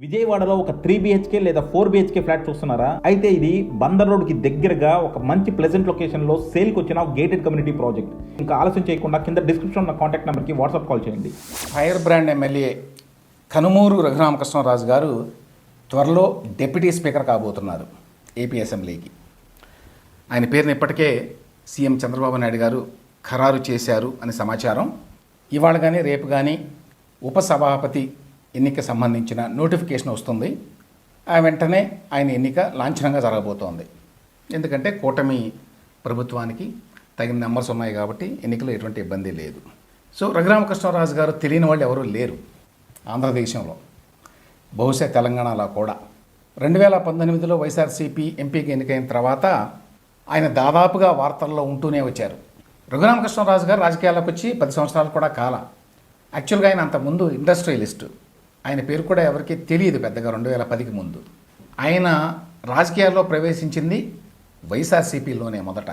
విజయవాడలో ఒక 3 BHK లేదా 4 BHK ఫ్లాట్ చూస్తున్నారా? అయితే ఇది బందర్ రోడ్కి దగ్గరగా ఒక మంచి ప్లెజెంట్ లొకేషన్లో సేల్కి వచ్చిన గేటెడ్ కమ్యూనిటీ ప్రాజెక్ట్. ఇంకా ఆలస్యం చేయకుండా కింద డిస్క్రిప్షన్ ఉన్న కాంటాక్ట్ నెంబర్కి వాట్సాప్ కాల్ చేయండి. Fire brand MLA Kanumuru Raghurama Krishna Raju గారు త్వరలో డిప్యూటీ స్పీకర్ కాబోతున్నారు ఏపీ అసెంబ్లీకి. ఆయన పేరుని ఇప్పటికే సీఎం చంద్రబాబు నాయుడు గారు ఖరారు చేశారు అని సమాచారం. ఇవాళ కానీ రేపు కానీ ఉపసభాపతి ఎన్నిక సంబంధించిన నోటిఫికేషన్ వస్తుంది. ఆ వెంటనే ఆయన ఎన్నిక లాంఛనంగా జరగబోతోంది. ఎందుకంటే కూటమి ప్రభుత్వానికి తగిన నెంబర్స్ ఉన్నాయి కాబట్టి ఎన్నికలో ఎటువంటి ఇబ్బంది లేదు. సో రఘురామకృష్ణరాజు గారు తెలియని వాళ్ళు ఎవరూ లేరు ఆంధ్రదేశంలో, బహుశా తెలంగాణలో కూడా. 2019లో వైఎస్ఆర్సీపీ ఎంపీకి ఎన్నికైన తర్వాత ఆయన దాదాపుగా వార్తల్లో ఉంటూనే వచ్చారు. రఘురామకృష్ణరాజు గారు రాజకీయాల్లోకి వచ్చి 10 సంవత్సరాలు కూడా కాల. యాక్చువల్గా ఆయన అంతకుముందు ఇండస్ట్రియలిస్టు. ఆయన పేరు కూడా ఎవరికీ తెలియదు పెద్దగా 2010కి ముందు. ఆయన రాజకీయాల్లో ప్రవేశించింది వైఎస్ఆర్సీపీలోనే మొదట.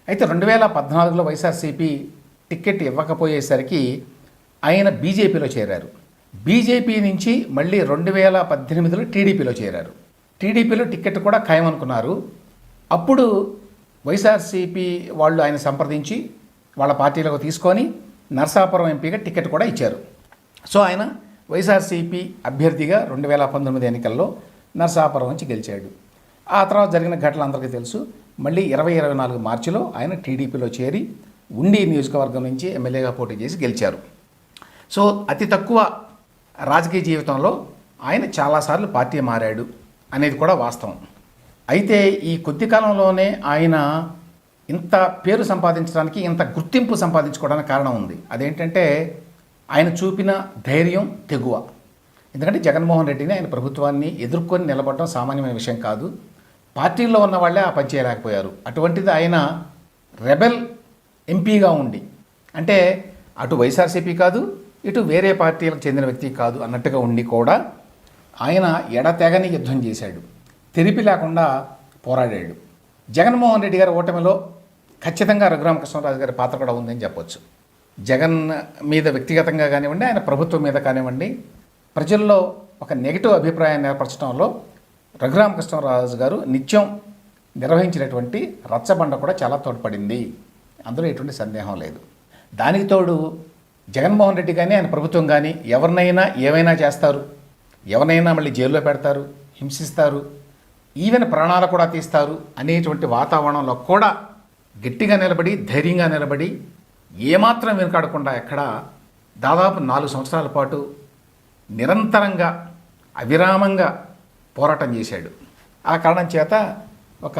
అయితే 2014లో వైఎస్ఆర్సీపీ టికెట్ ఇవ్వకపోయేసరికి ఆయన బీజేపీలో చేరారు. బీజేపీ నుంచి మళ్ళీ 2018లో టీడీపీలో చేరారు. టీడీపీలో టికెట్ కూడా ఖాయమనుకున్నారు. అప్పుడు వైఎస్ఆర్సీపీ వాళ్ళు ఆయన సంప్రదించి వాళ్ళ పార్టీలోకి తీసుకొని నరసాపురం ఎంపీగా టికెట్ కూడా ఇచ్చారు. సో ఆయన వైఎస్ఆర్సీపీ అభ్యర్థిగా 2019 ఎన్నికల్లో నరసాపురం నుంచి గెలిచాడు. ఆ తర్వాత జరిగిన ఘటనలు అందరికీ తెలుసు. మళ్ళీ 2024 మార్చిలో ఆయన టీడీపీలో చేరి ఉండి నియోజకవర్గం నుంచి ఎమ్మెల్యేగా పోటీ చేసి గెలిచారు. సో అతి తక్కువ రాజకీయ జీవితంలో ఆయన చాలాసార్లు పార్టీ మారాడు అనేది కూడా వాస్తవం. అయితే ఈ కొద్ది కాలంలోనే ఆయన ఇంత పేరు సంపాదించడానికి, ఇంత గుర్తింపు సంపాదించుకోవడానికి కారణం ఉంది. అదేంటంటే ఆయన చూపిన ధైర్యం, తెగువ. ఎందుకంటే జగన్మోహన్ రెడ్డిని, ఆయన ప్రభుత్వాన్ని ఎదుర్కొని నిలబడడం సామాన్యమైన విషయం కాదు. పార్టీల్లో ఉన్న వాళ్ళే ఆ పని చేయలేకపోయారు. అటువంటిది ఆయన రెబెల్ ఎంపీగా ఉండి, అంటే అటు వైఎస్ఆర్సీపీ కాదు, ఇటు వేరే పార్టీలకు చెందిన వ్యక్తి కాదు అన్నట్టుగా ఉండి కూడా ఆయన ఎడతెగని యుద్ధం చేశాడు. తెరిపి లేకుండా పోరాడాడు. జగన్మోహన్ రెడ్డి గారి ఓటమిలో ఖచ్చితంగా రఘురామకృష్ణరాజు గారి పాత్ర కూడా ఉందని చెప్పొచ్చు. జగన్ మీద వ్యక్తిగతంగా కానివ్వండి, ఆయన ప్రభుత్వం మీద కానివ్వండి, ప్రజల్లో ఒక నెగిటివ్ అభిప్రాయాన్ని ఏర్పరచడంలో రఘురామకృష్ణరాజు గారు నిత్యం నిర్వహించినటువంటి రచ్చబండ కూడా చాలా తోడ్పడింది. అందులో ఎటువంటి సందేహం లేదు. దానికి తోడు జగన్మోహన్ రెడ్డి కానీ, ఆయన ప్రభుత్వం కానీ ఎవరినైనా ఏమైనా చేస్తారు, ఎవరినైనా మళ్ళీ జైల్లో పెడతారు, హింసిస్తారు, ఈవెన్ ప్రాణాలు కూడా తీస్తారు అనేటువంటి వాతావరణంలో కూడా గట్టిగా నిలబడి, ధైర్యంగా నిలబడి, ఏమాత్రం వెనుకాడకుండా ఎక్కడ దాదాపు 4 సంవత్సరాల పాటు నిరంతరంగా అవిరామంగా పోరాటం చేశాడు. ఆ కారణం చేత ఒక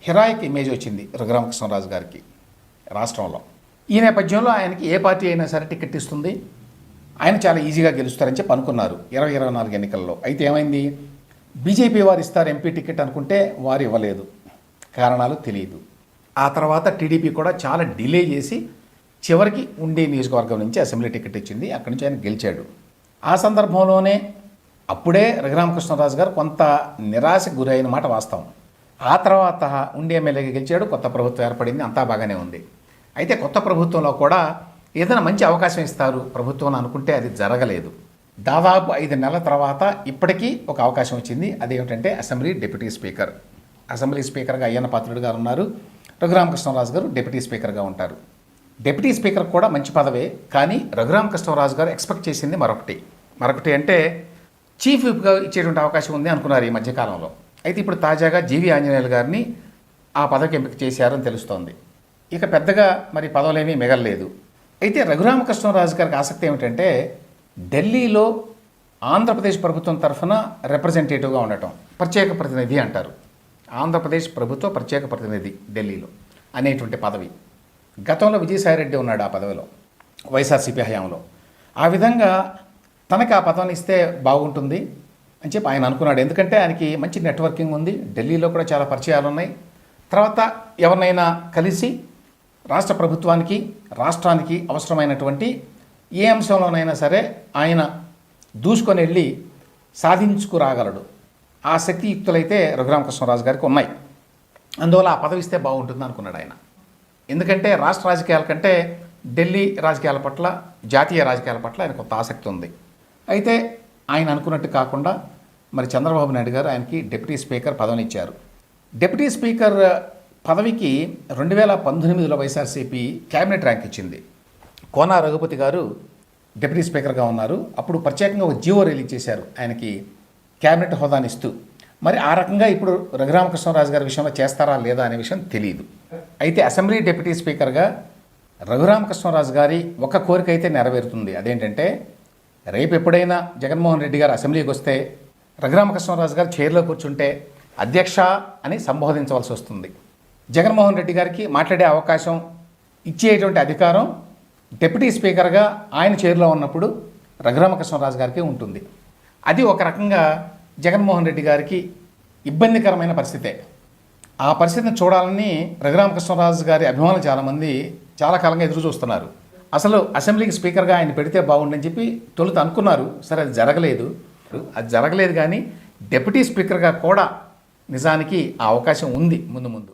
హెరాయిక్ ఇమేజ్ వచ్చింది రఘురామకృష్ణరాజు గారికి రాష్ట్రంలో. ఈ నేపథ్యంలో ఆయనకి ఏ పార్టీ అయినా సరే టికెట్ ఇస్తుంది, ఆయన చాలా ఈజీగా గెలుస్తారని చెప్పి అనుకున్నారు 2024 ఎన్నికల్లో. అయితే ఏమైంది, బీజేపీ వారు ఇస్తారు ఎంపీ టికెట్ అనుకుంటే వారు ఇవ్వలేదు, కారణాలు తెలియదు. ఆ తర్వాత టీడీపీ కూడా చాలా డిలే చేసి చివరికి ఉండే నియోజకవర్గం నుంచి అసెంబ్లీ టికెట్ ఇచ్చింది. అక్కడి నుంచి ఆయన గెలిచాడు. ఆ సందర్భంలోనే అప్పుడే రఘురామకృష్ణరాజు గారు కొంత నిరాశకు గురైన మాట వాస్తవం. ఆ తర్వాత ఉండి ఎమ్మెల్యేగా గెలిచాడు. కొత్త ప్రభుత్వం ఏర్పడింది, అంతా బాగానే ఉంది. అయితే కొత్త ప్రభుత్వంలో కూడా ఏదైనా మంచి అవకాశం ఇస్తారు ప్రభుత్వం అనుకుంటే అది జరగలేదు. దాదాపు 5 నెలల తర్వాత ఇప్పటికీ ఒక అవకాశం వచ్చింది. అదేమిటంటే అసెంబ్లీ డిప్యూటీ స్పీకర్. అసెంబ్లీ స్పీకర్గా అయ్యన్న పాత్రుడు గారు ఉన్నారు, రఘురామకృష్ణరాజు గారు డిప్యూటీ స్పీకర్గా ఉంటారు. డిప్యూటీ స్పీకర్ కూడా మంచి పదవే, కానీ రఘురామకృష్ణరాజు గారు ఎక్స్పెక్ట్ చేసింది మరొకటి అంటే చీఫ్ విప్గా ఇచ్చేటువంటి అవకాశం ఉంది అనుకున్నారు ఈ మధ్యకాలంలో. అయితే ఇప్పుడు తాజాగా జీవి ఆంజనేయులు గారిని ఆ పదవికి ఎంపిక చేశారని తెలుస్తోంది. ఇక పెద్దగా మరి పదవులేమీ మిగలలేదు. అయితే రఘురామకృష్ణరాజు గారికి ఆసక్తి ఏమిటంటే ఢిల్లీలో ఆంధ్రప్రదేశ్ ప్రభుత్వం తరఫున రిప్రజెంటేటివ్గా ఉండటం, ప్రత్యేక ప్రతినిధి అంటారు. ఆంధ్రప్రదేశ్ ప్రభుత్వ ప్రత్యేక ప్రతినిధి ఢిల్లీలో అనేటువంటి పదవి. గతంలో విజయసాయిరెడ్డి ఉన్నాడు ఆ పదవిలో వైఎస్ఆర్సీపీ హయాంలో. ఆ విధంగా తనకి ఆ పదవిని ఇస్తే బాగుంటుంది అని చెప్పి ఆయన అనుకున్నాడు. ఎందుకంటే ఆయనకి మంచి నెట్వర్కింగ్ ఉంది, ఢిల్లీలో కూడా చాలా పరిచయాలు ఉన్నాయి. తర్వాత ఎవరినైనా కలిసి రాష్ట్ర ప్రభుత్వానికి, రాష్ట్రానికి అవసరమైనటువంటి ఏ అంశంలోనైనా సరే ఆయన దూసుకొని వెళ్ళి సాధించుకురాగలడు. ఆ శక్తియుక్తులైతే రఘురామకృష్ణరాజు గారికి ఉన్నాయి. అందువల్ల ఆ పదవి ఇస్తే బాగుంటుంది అనుకున్నాడు ఆయన. ఎందుకంటే రాష్ట్ర రాజకీయాల కంటే ఢిల్లీ రాజకీయాల పట్ల, జాతీయ రాజకీయాల పట్ల ఆయన కొంత ఆసక్తి ఉంది. అయితే ఆయన అనుకున్నట్టు కాకుండా మరి చంద్రబాబు నాయుడు గారు ఆయనకి డిప్యూటీ స్పీకర్ పదవినిచ్చారు. డిప్యూటీ స్పీకర్ పదవికి 2019లో వైఎస్ఆర్సీపీ క్యాబినెట్ ర్యాంక్ ఇచ్చింది. కోన రఘుపతి గారు డిప్యూటీ స్పీకర్గా ఉన్నారు. అప్పుడు ప్రత్యేకంగా ఒక జీవో రిలీజ్ చేశారు ఆయనకి క్యాబినెట్ హోదాని ఇస్తూ. మరి ఆ రకంగా ఇప్పుడు రఘురామకృష్ణరాజు గారి విషయంలో చేస్తారా లేదా అనే విషయం తెలియదు. అయితే అసెంబ్లీ డిప్యూటీ స్పీకర్గా రఘురామకృష్ణరాజు గారి ఒక కోరిక అయితే నెరవేరుతుంది. అదేంటంటే రేపు ఎప్పుడైనా జగన్మోహన్ రెడ్డి గారు అసెంబ్లీకి వస్తే రఘురామకృష్ణరాజు గారు చైర్లో కూర్చుంటే అధ్యక్ష అని సంబోధించవలసి వస్తుంది. జగన్మోహన్ రెడ్డి గారికి మాట్లాడే అవకాశం ఇచ్చేటువంటి అధికారం డిప్యూటీ స్పీకర్గా ఆయన చైర్లో ఉన్నప్పుడు రఘురామకృష్ణరాజు గారికి ఉంటుంది. అది ఒక రకంగా జగన్మోహన్ రెడ్డి గారికి ఇబ్బందికరమైన పరిస్థితే. ఆ పరిస్థితిని చూడాలని రఘురామకృష్ణరాజు గారి అభిమానులు చాలామంది చాలా కాలంగా ఎదురు చూస్తున్నారు. అసలు అసెంబ్లీకి స్పీకర్గా ఆయన పెడితే బాగుండని చెప్పి తొలుత అనుకున్నారు. సరే, అది జరగలేదు కానీ డిప్యూటీ స్పీకర్గా కూడా నిజానికి ఆ అవకాశం ఉంది ముందు.